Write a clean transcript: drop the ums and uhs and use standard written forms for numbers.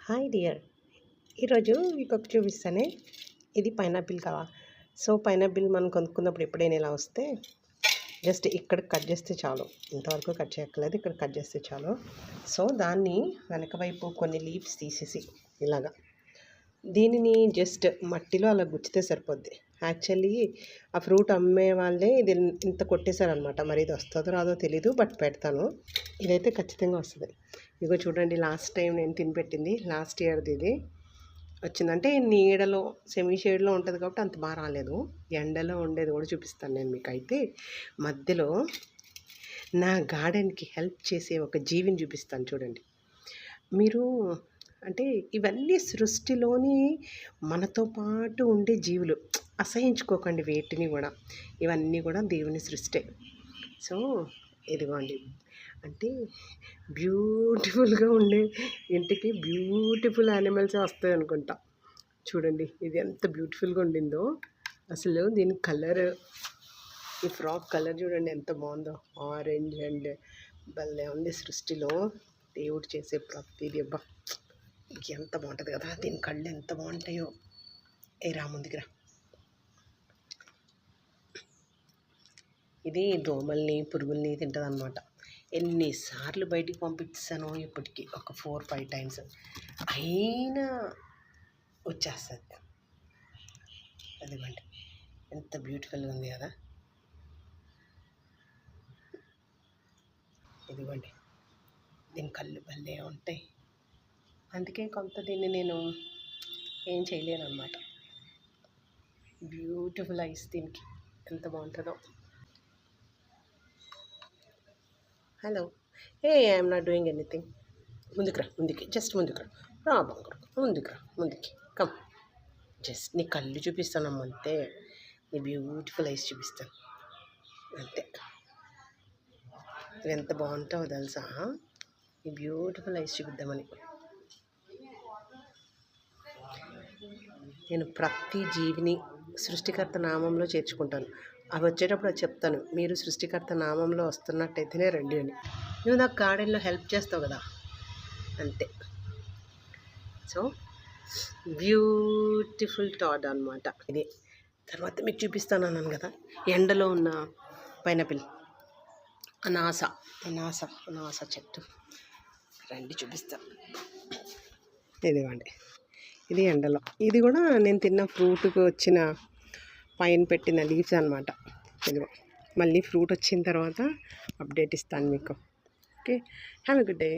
Hi dear, ఈరోజు మీకు ఒకటి చూపిస్తానే. ఇది పైనాపిల్ కావా. సో పైనాపిల్ మనం కొనుక్కున్నప్పుడు ఎప్పుడైనా ఇలా వస్తే జస్ట్ ఇక్కడ కట్ చేస్తే చాలు. ఇంతవరకు కట్ చేయక్కర్లేదు, ఇక్కడ కట్ చేస్తే చాలు. సో దాన్ని వెనక వైపు కొన్ని లీవ్స్ తీసేసి ఇలాగా దీనిని జస్ట్ మట్టిలో అలా గుచ్చితే సరిపోద్ది. యాక్చువల్లీ ఆ ఫ్రూట్ అమ్మే వాళ్ళే ఇది ఇంత కొట్టేశారనమాట. మరి ఇది వస్తుందో రాదో తెలీదు, బట్ పెడతాను. ఇదైతే ఖచ్చితంగా వస్తుంది. ఇదిగో చూడండి, లాస్ట్ టైం నేను తినిపెట్టింది లాస్ట్ ఇయర్ది ఇది వచ్చిందంటే నీడలో సెమీ షేడ్లో ఉంటుంది కాబట్టి అంత బాగా రాలేదు. ఎండలో ఉండేది కూడా చూపిస్తాను నేను మీకు. అయితే మధ్యలో నా గార్డెన్కి హెల్ప్ చేసే ఒక జీవిని చూపిస్తాను చూడండి. మీరు అంటే ఇవన్నీ సృష్టిలోని మనతో పాటు ఉండే జీవులు, అసహించుకోకండి వేటిని కూడా. ఇవన్నీ కూడా దేవుని సృష్టి. సో ఇదిగోండి, అంటే బ్యూటిఫుల్గా ఉండే ఇంటికి బ్యూటిఫుల్ యానిమల్స్ వస్తాయి అనుకుంటా. చూడండి ఇది ఎంత బ్యూటిఫుల్గా ఉండిందో అసలు. దీని కలర్, ఈ ఫ్రాక్ కలర్ చూడండి ఎంత బాగుందో, ఆరెంజ్ అండ్ భలే ఉంది. సృష్టిలో దేవుడు చేసే ప్రతిదీ అబ్బా ఎంత బాగుంటుంది కదా. దీని కళ్ళు ఎంత బాగుంటాయో. రా ముందుకు రా. ఇది దోమల్ని పురుగుల్ని తింటుంది అన్నమాట. ఎన్నిసార్లు బయటికి పంపిస్తానో ఇప్పటికీ, ఒక 4-5 టైమ్స్ అయినా వచ్చేస్తుంది. అదిగోండి ఎంత బ్యూటిఫుల్గా ఉంది కదా. ఇదిగోండి దీని కళ్ళు భలే ఉంటాయి. అందుకే కొంత దీన్ని నేను ఏం చేయలేను అనమాట. బ్యూటిఫుల్ ఐస్ దీనికి, ఎంత బాగుంటుందో. Hello, I'm not doing anything. ముందుకురా, ముందుకి, జస్ట్ ముందుకురా. రా బంగారు, ముందుకురా, ముందుకి కమ్. జస్ట్ నీ కళ్ళు చూపిస్తానమ్మా అంతే. నీ బ్యూటిఫుల్ ఐస్ చూపిస్తాను అంతే. నువ్వు ఎంత బాగుంటావో తెలుసా. నీ బ్యూటిఫుల్ ఐస్ చూపిద్దామని నేను ప్రతి జీవిని సృష్టికర్త నామంలో చేర్చుకుంటాను. అవి వచ్చేటప్పుడు అది చెప్తాను, మీరు సృష్టికర్త నామంలో వస్తున్నట్టయితేనే రండి అని. నువ్వు నాకు గార్డెన్లో హెల్ప్ చేస్తావు కదా అంతే. సో బ్యూటిఫుల్ థాట్ అనమాట ఇది. తర్వాత మీకు చూపిస్తాను అన్నాను కదా, ఎండలో ఉన్న పైనాపిల్, అనాస అనాస అనాస చెట్టు. రండి చూపిస్తాను. ఇదిగోండి, ఇది ఎండలో. ఇది కూడా నేను తిన్న ఫ్రూట్కి వచ్చిన పైన పెట్టిన లీవ్స్ అనమాట. ఇదిగో మళ్ళీ ఫ్రూట్ వచ్చిన తర్వాత అప్డేట్ ఇస్తాను మీకు. Okay, have a good day.